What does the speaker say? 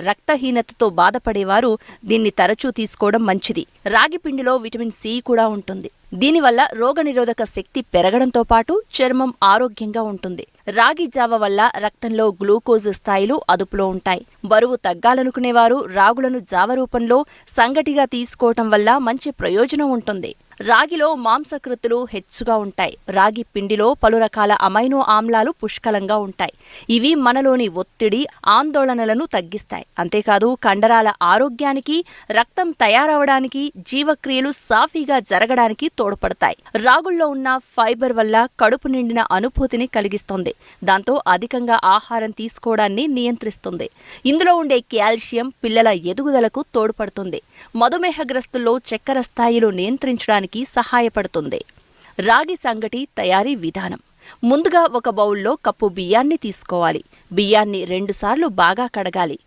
రక్తహీనతతో బాధపడేవారు దీన్ని తరచూ తీసుకోవడం మంచిది. రాగి పిండిలో విటమిన్ సి కూడా ఉంటుంది. దీనివల్ల రోగనిరోధక శక్తి పెరగడంతో పాటు చర్మం ఆరోగ్యంగా ఉంటుంది. రాగి జావ వల్ల రక్తంలో గ్లూకోజ్ స్థాయిలు అదుపులో ఉంటాయి. బరువు తగ్గాలనుకునేవారు రాగులను జావ రూపంలో సంగటిగా తీసుకోవటం వల్ల మంచి ప్రయోజనం ఉంటుంది. రాగిలో మాంసకృతులు హెచ్చుగా ఉంటాయి. రాగి పిండిలో పలు రకాల అమైనో ఆమ్లాలు పుష్కలంగా ఉంటాయి. ఇవి మనలోని ఒత్తిడి, ఆందోళనలను తగ్గిస్తాయి. అంతేకాదు కండరాల ఆరోగ్యానికి, రక్తం తయారవడానికి, జీవక్రియలు సాఫీగా జరగడానికి తోడ్పడతాయి. రాగుల్లో ఉన్న ఫైబర్ వల్ల కడుపు నిండిన అనుభూతిని కలిగిస్తుంది. దాంతో అధికంగా ఆహారం తీసుకోవడాన్ని నియంత్రిస్తుంది. ఇందులో ఉండే కాల్షియం పిల్లల ఎదుగుదలకు తోడ్పడుతుంది. మధుమేహగ్రస్తుల్లో చక్కెర స్థాయిలు నియంత్రించడానికి సహాయపడుతుంది. రాగి సంగటి తయారీ విధానం. ముందుగా ఒక బౌల్లో కప్పు బియ్యాన్ని తీసుకోవాలి. బియ్యాన్ని 2 సార్లు బాగా కడగాలి.